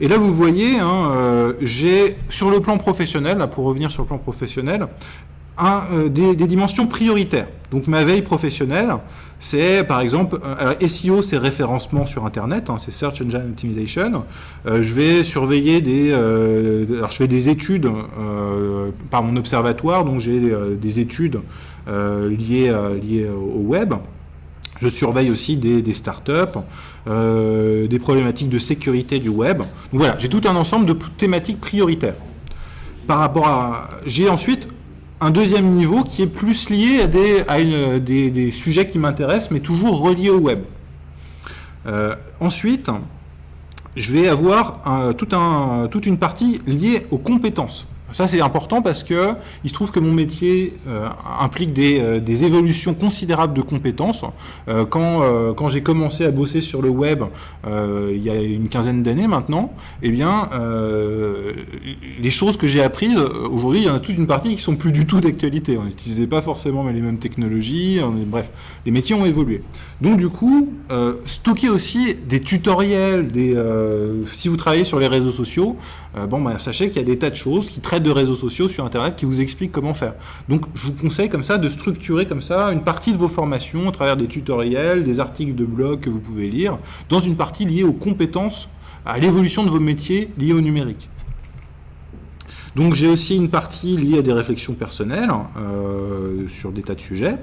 Et là, vous voyez, hein, j'ai, sur le plan professionnel, là, pour revenir sur le plan professionnel, des dimensions prioritaires. Donc, ma veille professionnelle, c'est, par exemple, SEO, c'est référencement sur Internet, hein, c'est Search Engine Optimization. Je vais surveiller alors je fais des études par mon observatoire, donc j'ai des études liées au web. Je surveille aussi des startups, des problématiques de sécurité du web. Donc voilà, j'ai tout un ensemble de thématiques prioritaires. J'ai ensuite un deuxième niveau qui est plus lié à des sujets qui m'intéressent, mais toujours reliés au web. Ensuite, je vais avoir toute une partie liée aux compétences. Ça, c'est important parce que il se trouve que mon métier implique des évolutions considérables de compétences. Quand j'ai commencé à bosser sur le web il y a une quinzaine d'années maintenant, eh bien, les choses que j'ai apprises, aujourd'hui, il y en a toute une partie qui sont plus du tout d'actualité. On n'utilisait pas forcément les mêmes technologies. Bref, les métiers ont évolué. Donc, du coup, stocker aussi des tutoriels, si vous travaillez sur les réseaux sociaux, sachez qu'il y a des tas de choses qui traitent de réseaux sociaux sur Internet qui vous expliquent comment faire. Donc, je vous conseille comme ça de structurer comme ça une partie de vos formations à travers des tutoriels, des articles de blog que vous pouvez lire, dans une partie liée aux compétences, à l'évolution de vos métiers liés au numérique. Donc, j'ai aussi une partie liée à des réflexions personnelles sur des tas de sujets.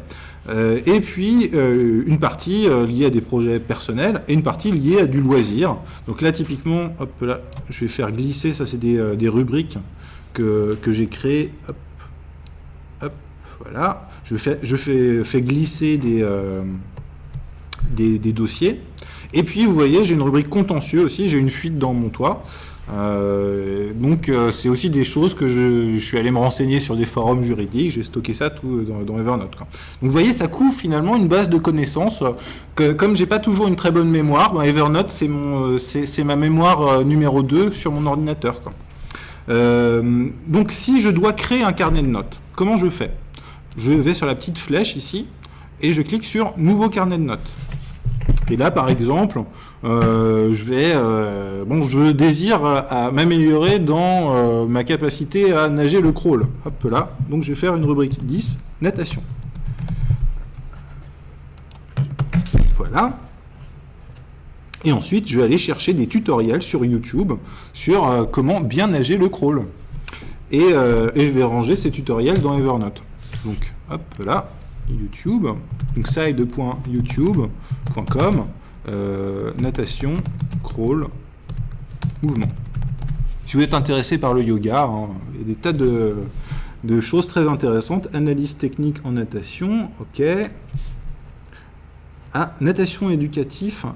Et puis une partie liée à des projets personnels et une partie liée à du loisir. Donc là, typiquement, hop là, je vais faire glisser, ça c'est des rubriques que j'ai créées. Hop, voilà. Je fais glisser des dossiers. Et puis, vous voyez, j'ai une rubrique contentieux aussi, j'ai une fuite dans mon toit. Donc c'est aussi des choses que je suis allé me renseigner sur des forums juridiques, j'ai stocké ça tout dans Evernote, quoi. Donc vous voyez, ça couvre finalement une base de connaissances que, comme j'ai pas toujours une très bonne mémoire, Evernote c'est ma mémoire numéro 2 sur mon ordinateur, quoi. Donc si je dois créer un carnet de notes, comment je fais? Je vais sur la petite flèche ici et je clique sur nouveau carnet de notes. Et là, par exemple, je désire à m'améliorer dans ma capacité à nager le crawl. Hop là. Donc, je vais faire une rubrique 10, natation. Voilà. Et ensuite, je vais aller chercher des tutoriels sur YouTube sur comment bien nager le crawl. Et je vais ranger ces tutoriels dans Evernote. Donc, hop là. YouTube, donc side.youtube.com, natation, crawl, mouvement. Si vous êtes intéressé par le yoga, il y a des tas de choses très intéressantes. Analyse technique en natation, ok. Natation éducatif,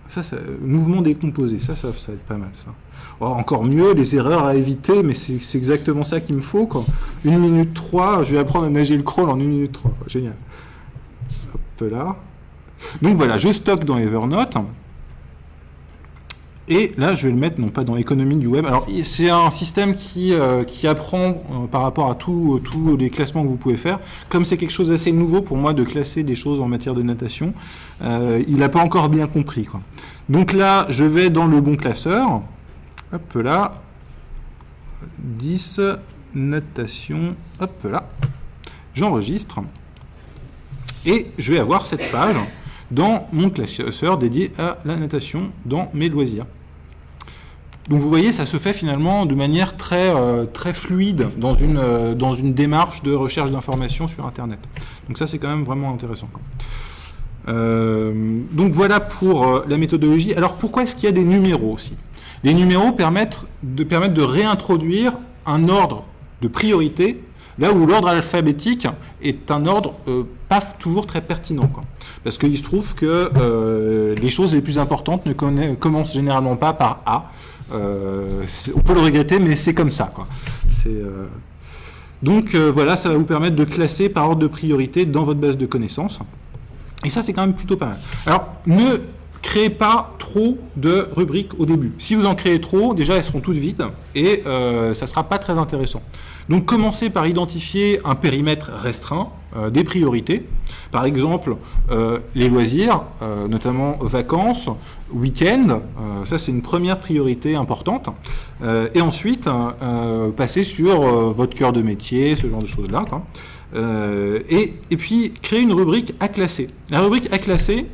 ça mouvement décomposé, ça va être pas mal, ça. Encore mieux, les erreurs à éviter, mais c'est exactement ça qu'il me faut, quoi. 1 minute 3, je vais apprendre à nager le crawl en 1 minute 3. Génial. Hop là. Donc voilà, je stocke dans Evernote. Et là, je vais le mettre, non pas dans économie du web. Alors, c'est un système qui apprend par rapport à tous les classements que vous pouvez faire. Comme c'est quelque chose d'assez nouveau pour moi de classer des choses en matière de natation, il n'a pas encore bien compris, quoi. Donc là, je vais dans le bon classeur. Hop là. 10, natation. Hop là. J'enregistre. Et je vais avoir cette page dans mon classeur dédié à la natation dans mes loisirs. Donc vous voyez, ça se fait finalement de manière très fluide dans une démarche de recherche d'informations sur Internet. Donc ça, c'est quand même vraiment intéressant. Donc voilà pour la méthodologie. Alors pourquoi est-ce qu'il y a des numéros aussi ? Les numéros permettent de réintroduire un ordre de priorité, là où l'ordre alphabétique est un ordre pas toujours très pertinent, quoi. Parce qu'il se trouve que les choses les plus importantes ne commencent généralement pas par A. On peut le regretter, mais c'est comme ça, quoi. Donc voilà, ça va vous permettre de classer par ordre de priorité dans votre base de connaissances. Et ça, c'est quand même plutôt pas mal. Alors, ne créez pas trop de rubriques au début. Si vous en créez trop, déjà, elles seront toutes vides et ça ne sera pas très intéressant. Donc, commencez par identifier un périmètre restreint, des priorités. Par exemple, les loisirs, notamment vacances, week-end. Ça, c'est une première priorité importante. Et ensuite, passez sur votre cœur de métier, ce genre de choses-là, quoi. Et puis, créer une rubrique à classer. La rubrique à classer,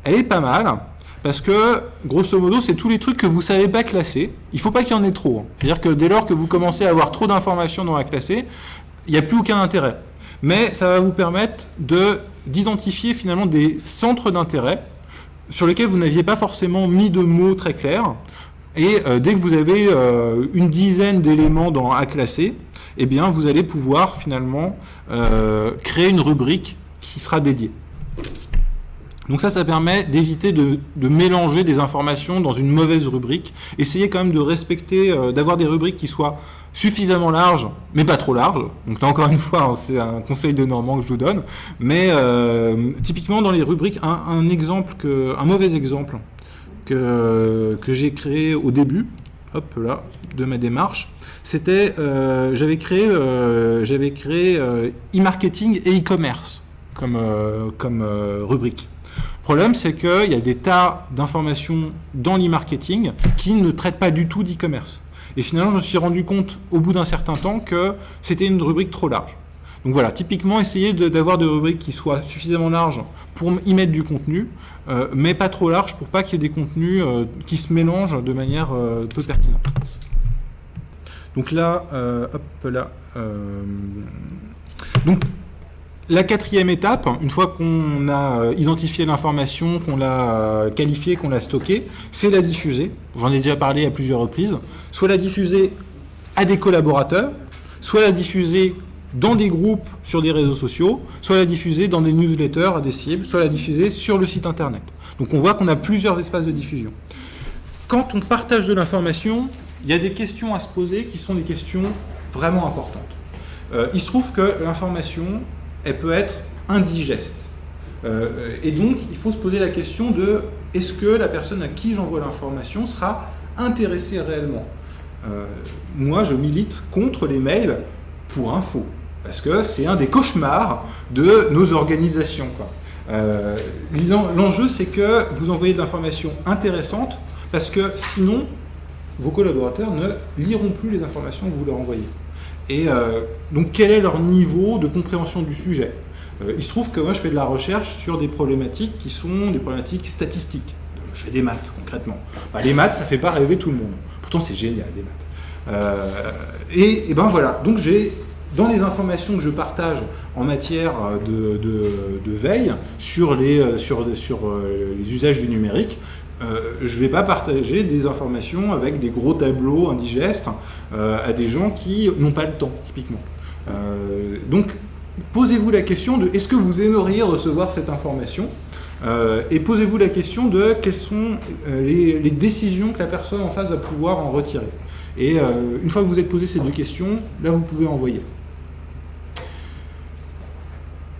elle est pas mal, parce que, grosso modo, c'est tous les trucs que vous ne savez pas classer. Il ne faut pas qu'il y en ait trop. C'est-à-dire que dès lors que vous commencez à avoir trop d'informations dans la classer, il n'y a plus aucun intérêt. Mais ça va vous permettre d'identifier finalement des centres d'intérêt sur lesquels vous n'aviez pas forcément mis de mots très clairs. Et dès que vous avez une dizaine d'éléments à classer, eh bien, vous allez pouvoir finalement créer une rubrique qui sera dédiée. Donc ça permet d'éviter de mélanger des informations dans une mauvaise rubrique. Essayez quand même de respecter, d'avoir des rubriques qui soient suffisamment larges, mais pas trop larges. Donc là, encore une fois, c'est un conseil de Normand que je vous donne. Mais typiquement, dans les rubriques, un mauvais exemple que j'ai créé au début, hop là, de ma démarche, c'était, j'avais créé e-marketing et e-commerce comme rubrique. Le problème, c'est qu'il y a des tas d'informations dans l'e-marketing qui ne traitent pas du tout d'e-commerce. Et finalement, je me suis rendu compte au bout d'un certain temps que c'était une rubrique trop large. Donc voilà, typiquement, essayez d'avoir des rubriques qui soient suffisamment larges pour y mettre du contenu, mais pas trop larges pour pas qu'il y ait des contenus qui se mélangent de manière peu pertinente. Donc là, hop là. Donc, la quatrième étape, une fois qu'on a identifié l'information, qu'on l'a qualifiée, qu'on l'a stockée, c'est la diffuser. J'en ai déjà parlé à plusieurs reprises. Soit la diffuser à des collaborateurs, soit la diffuser dans des groupes sur des réseaux sociaux, soit la diffuser dans des newsletters à des cibles, soit la diffuser sur le site internet. Donc on voit qu'on a plusieurs espaces de diffusion. Quand on partage de l'information, il y a des questions à se poser qui sont des questions vraiment importantes. Il se trouve que l'information, elle peut être indigeste. Et donc, il faut se poser la question de est-ce que la personne à qui j'envoie l'information sera intéressée réellement ? Moi, je milite contre les mails pour info, parce que c'est un des cauchemars de nos organisations, quoi. L'enjeu, c'est que vous envoyez de l'information intéressante, parce que sinon, vos collaborateurs ne liront plus les informations que vous leur envoyez. Et donc, quel est leur niveau de compréhension du sujet ? Il se trouve que moi, je fais de la recherche sur des problématiques qui sont des problématiques statistiques. Je fais des maths, concrètement. Les maths, ça ne fait pas rêver tout le monde. Pourtant, c'est génial, les maths. Et ben voilà. Donc, dans les informations que je partage en matière de veille sur les usages du numérique, je ne vais pas partager des informations avec des gros tableaux indigestes à des gens qui n'ont pas le temps, typiquement. Donc, posez-vous la question de est-ce que vous aimeriez recevoir cette information et posez-vous la question de quelles sont les décisions que la personne en face va pouvoir en retirer. Et une fois que vous êtes posé ces deux questions, là, vous pouvez envoyer.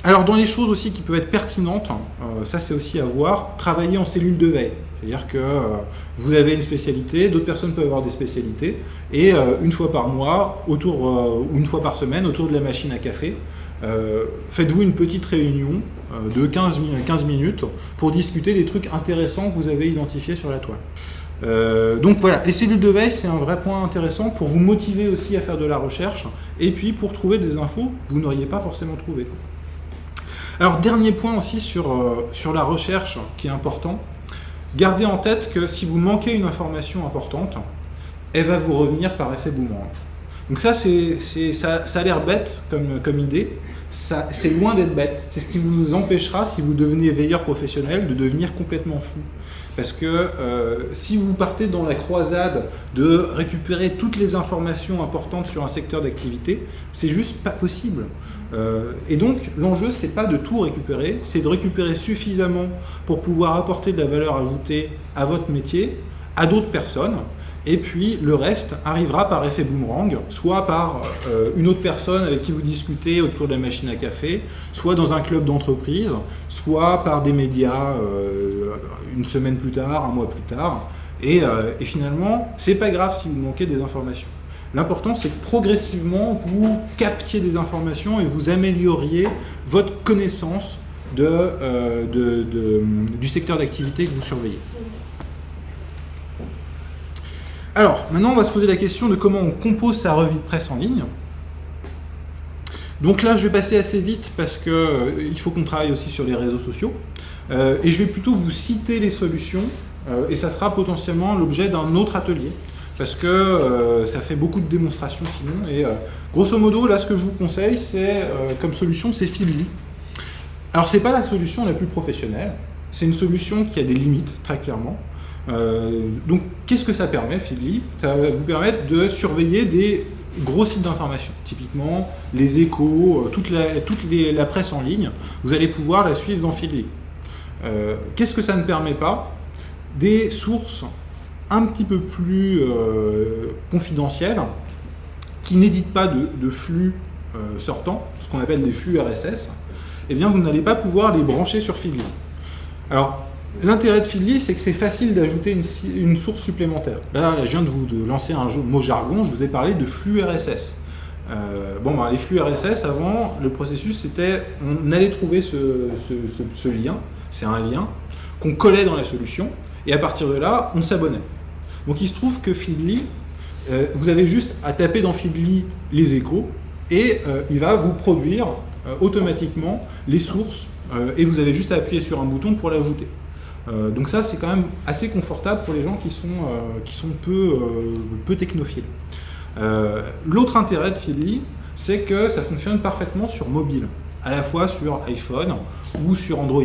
Alors, dans les choses aussi qui peuvent être pertinentes, ça c'est aussi à voir, travailler en cellule de veille. C'est-à-dire que vous avez une spécialité, d'autres personnes peuvent avoir des spécialités, et une fois par mois, ou une fois par semaine, autour de la machine à café, faites-vous une petite réunion de 15 minutes pour discuter des trucs intéressants que vous avez identifiés sur la toile. Donc voilà, les cellules de veille, c'est un vrai point intéressant pour vous motiver aussi à faire de la recherche et puis pour trouver des infos que vous n'auriez pas forcément trouvées. Alors, dernier point aussi sur la recherche qui est important, gardez en tête que si vous manquez une information importante, elle va vous revenir par effet boomerang. Donc ça a l'air bête comme idée, c'est loin d'être bête. C'est ce qui vous empêchera, si vous devenez veilleur professionnel, de devenir complètement fou. Parce que si vous partez dans la croisade de récupérer toutes les informations importantes sur un secteur d'activité, c'est juste pas possible. Et donc l'enjeu, c'est pas de tout récupérer, c'est de récupérer suffisamment pour pouvoir apporter de la valeur ajoutée à votre métier, à d'autres personnes. Et puis le reste arrivera par effet boomerang, soit par une autre personne avec qui vous discutez autour de la machine à café, soit dans un club d'entreprise, soit par des médias une semaine plus tard, un mois plus tard. Et finalement, c'est pas grave si vous manquez des informations. L'important, c'est que progressivement, vous captiez des informations et vous amélioriez votre connaissance du secteur d'activité que vous surveillez. Alors, maintenant, on va se poser la question de comment on compose sa revue de presse en ligne. Donc là, je vais passer assez vite parce qu'il faut qu'on travaille aussi sur les réseaux sociaux. Et je vais plutôt vous citer les solutions et ça sera potentiellement l'objet d'un autre atelier parce que ça fait beaucoup de démonstrations sinon. Et grosso modo, là, ce que je vous conseille, comme solution, c'est Feedly. Alors, c'est pas la solution la plus professionnelle. C'est une solution qui a des limites, très clairement. Donc, qu'est-ce que ça permet, Feedly ? Ça va vous permettre de surveiller des gros sites d'information, typiquement les Échos, toute la presse en ligne. Vous allez pouvoir la suivre dans Feedly. Qu'est-ce que ça ne permet pas ? Des sources un petit peu plus confidentielles, qui n'éditent pas de flux sortants, ce qu'on appelle des flux RSS. Eh bien, vous n'allez pas pouvoir les brancher sur Feedly. Alors, l'intérêt de Feedly, c'est que c'est facile d'ajouter une source supplémentaire. Là, je viens de lancer un mot jargon, je vous ai parlé de flux RSS. Les flux RSS, avant, le processus, c'était, on allait trouver ce lien, c'est un lien, qu'on collait dans la solution, et à partir de là, on s'abonnait. Donc il se trouve que Feedly, vous avez juste à taper dans Feedly les Échos, et il va vous produire automatiquement les sources, et vous avez juste à appuyer sur un bouton pour l'ajouter. Donc ça, c'est quand même assez confortable pour les gens qui sont peu technophiles. L'autre intérêt de Feedly, c'est que ça fonctionne parfaitement sur mobile, à la fois sur iPhone ou sur Android.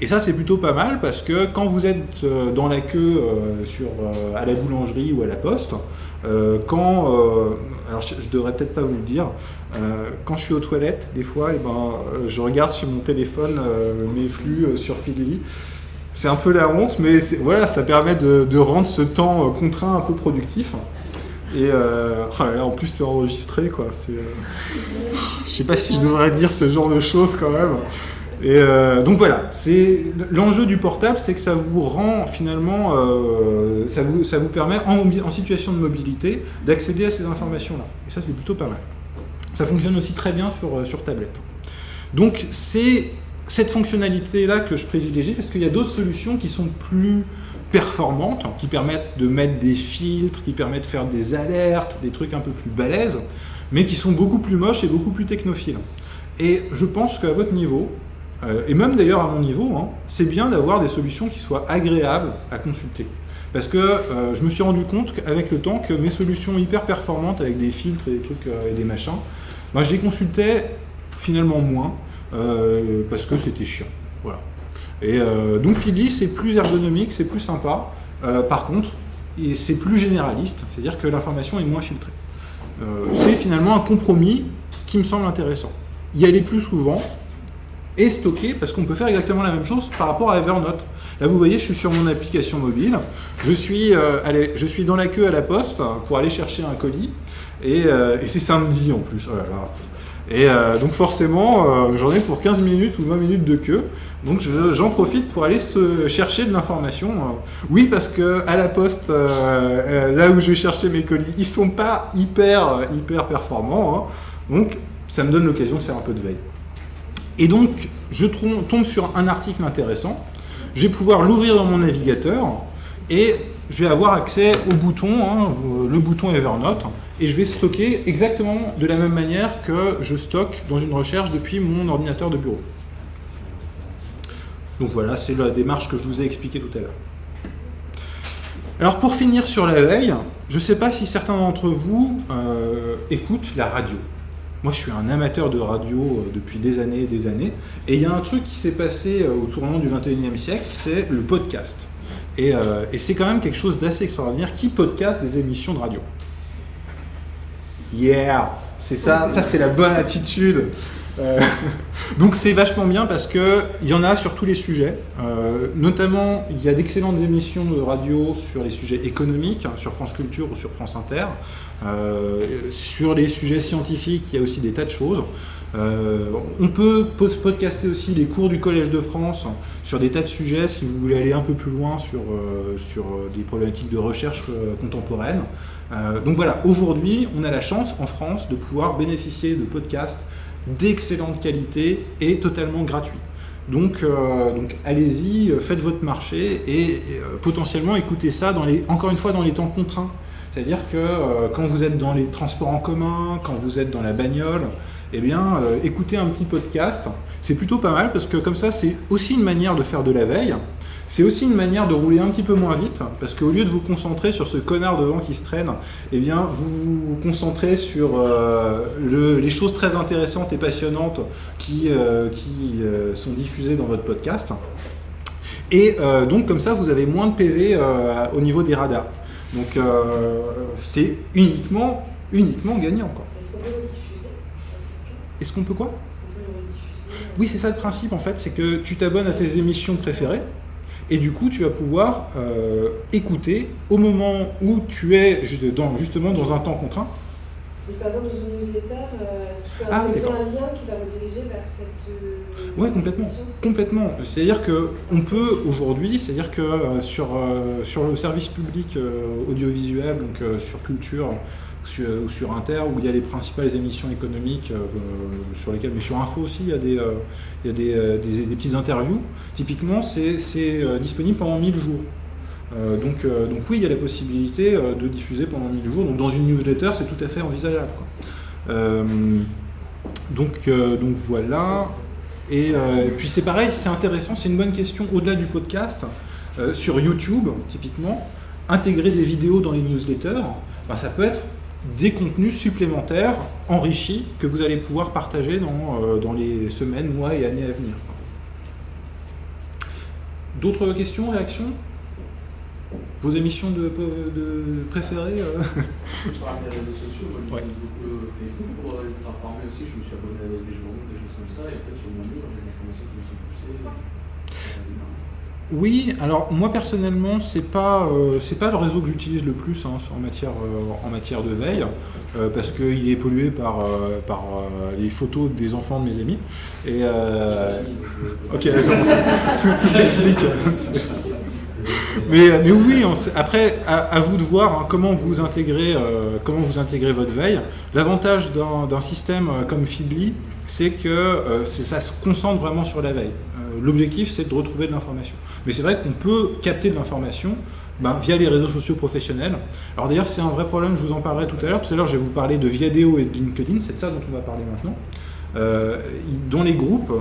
Et ça, c'est plutôt pas mal parce que quand vous êtes dans la queue à la boulangerie ou à la poste, alors je devrais peut-être pas vous le dire, quand je suis aux toilettes, des fois, je regarde sur mon téléphone mes flux sur Feedly. C'est un peu la honte, mais voilà, ça permet de rendre ce temps contraint un peu productif. Et en plus, c'est enregistré, quoi. Je sais pas si je devrais dire ce genre de choses quand même. Et donc voilà, l'enjeu du portable, c'est que ça vous rend finalement, ça vous permet en situation de mobilité d'accéder à ces informations-là. Et ça, c'est plutôt pas mal. Ça fonctionne aussi très bien sur tablette. Donc c'est cette fonctionnalité-là que je privilégie parce qu'il y a d'autres solutions qui sont plus performantes, qui permettent de mettre des filtres, qui permettent de faire des alertes, des trucs un peu plus balèzes, mais qui sont beaucoup plus moches et beaucoup plus technophiles. Et je pense qu'à votre niveau, et même d'ailleurs à mon niveau, c'est bien d'avoir des solutions qui soient agréables à consulter. Parce que je me suis rendu compte qu'avec le temps que mes solutions hyper performantes avec des filtres et des trucs et des machins, je les consultais finalement moins parce que c'était chiant. Voilà. Et donc Feedly, c'est plus ergonomique, c'est plus sympa. Par contre, c'est plus généraliste, c'est-à-dire que l'information est moins filtrée. C'est finalement un compromis qui me semble intéressant. Y aller plus souvent et stocker, parce qu'on peut faire exactement la même chose par rapport à Evernote. Là, vous voyez, je suis sur mon application mobile, je suis dans la queue à la poste pour aller chercher un colis, et c'est samedi en plus. Oh là là. Et donc forcément, j'en ai pour 15 minutes ou 20 minutes de queue, donc j'en profite pour aller chercher de l'information. Oui, parce que à la poste, là où je vais chercher mes colis, ils sont pas hyper performants, donc ça me donne l'occasion de faire un peu de veille. Et donc, je tombe sur un article intéressant, je vais pouvoir l'ouvrir dans mon navigateur et je vais avoir accès au bouton, le bouton Evernote, et je vais stocker exactement de la même manière que je stocke dans une recherche depuis mon ordinateur de bureau. Donc voilà, c'est la démarche que je vous ai expliquée tout à l'heure. Alors pour finir sur la veille, je ne sais pas si certains d'entre vous écoutent la radio. Moi, je suis un amateur de radio depuis des années, et il y a un truc qui s'est passé au tournant du 21e siècle, c'est le podcast. Et c'est quand même quelque chose d'assez extraordinaire. Qui podcast des émissions de radio? Yeah, c'est ça c'est la bonne attitude. Donc c'est vachement bien parce qu'il y en a sur tous les sujets. Notamment, il y a d'excellentes émissions de radio sur les sujets économiques, sur France Culture ou sur France Inter. Sur les sujets scientifiques, il y a aussi des tas de choses. On peut podcaster aussi les cours du Collège de France sur des tas de sujets si vous voulez aller un peu plus loin sur des problématiques de recherche contemporaine. Donc voilà, aujourd'hui, on a la chance en France de pouvoir bénéficier de podcasts d'excellente qualité et totalement gratuits. Donc allez-y, faites votre marché et potentiellement écoutez ça encore une fois dans les temps contraints. C'est-à-dire que quand vous êtes dans les transports en commun, quand vous êtes dans la bagnole, eh bien, écoutez un petit podcast. C'est plutôt pas mal parce que comme ça, c'est aussi une manière de faire de la veille. C'est aussi une manière de rouler un petit peu moins vite parce qu'au lieu de vous concentrer sur ce connard devant qui se traîne, eh bien, vous vous concentrez sur les choses très intéressantes et passionnantes qui sont diffusées dans votre podcast. Et donc, comme ça, vous avez moins de PV au niveau des radars. Donc c'est uniquement gagnant, quoi. Est-ce qu'on peut le diffuser? Est-ce qu'on peut quoi? Est-ce qu'on peut le rediffuser? Oui, c'est ça le principe en fait, c'est que tu t'abonnes à tes émissions préférées et du coup tu vas pouvoir écouter au moment où tu es justement dans un temps contraint. Donc, par exemple, dans une newsletter, est-ce que je peux intégrer un lien qui va rediriger vers cette Oui, émission? complètement. C'est-à-dire qu'on peut aujourd'hui, c'est-à-dire que sur le service public audiovisuel, donc sur Culture ou sur Inter, où il y a les principales émissions économiques sur lesquelles, mais sur Info aussi, il y a des petites interviews. Typiquement, c'est disponible pendant 1000 jours. Donc oui, il y a la possibilité de diffuser pendant 1000 jours. Donc dans une newsletter, c'est tout à fait envisageable, quoi. Donc voilà. Et puis c'est pareil, c'est intéressant, c'est une bonne question au-delà du podcast. Sur YouTube, typiquement, intégrer des vidéos dans les newsletters, ça peut être des contenus supplémentaires, enrichis, que vous allez pouvoir partager dans les semaines, mois et années à venir. D'autres questions, réactions? Vos émissions de préférées Sur les réseaux sociaux, moi j'utilise beaucoup Facebook pour être informé aussi. Je me suis abonné à des journaux, des choses comme ça, et en fait sur mon mur, les informations qui me sont poussées. Oui, alors moi personnellement, c'est pas le réseau que j'utilise le plus en matière de veille, parce qu'il est pollué par les photos des enfants de mes amis. Et ok, tout s'explique. Mais oui, après, à vous de voir comment vous intégrez votre veille. L'avantage d'un système comme Feedly, c'est que ça se concentre vraiment sur la veille. L'objectif, c'est de retrouver de l'information. Mais c'est vrai qu'on peut capter de l'information via les réseaux sociaux professionnels. Alors d'ailleurs, c'est un vrai problème, je vous en parlerai tout à l'heure. Tout à l'heure, je vais vous parler de Viadeo et de LinkedIn, c'est de ça dont on va parler maintenant. Dans les groupes,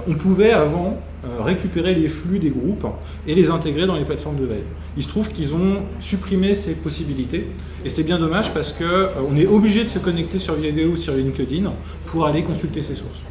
on pouvait avant récupérer les flux des groupes et les intégrer dans les plateformes de veille. Il se trouve qu'ils ont supprimé ces possibilités et c'est bien dommage parce qu'on est obligé de se connecter sur Viadeo ou sur LinkedIn pour aller consulter ces sources.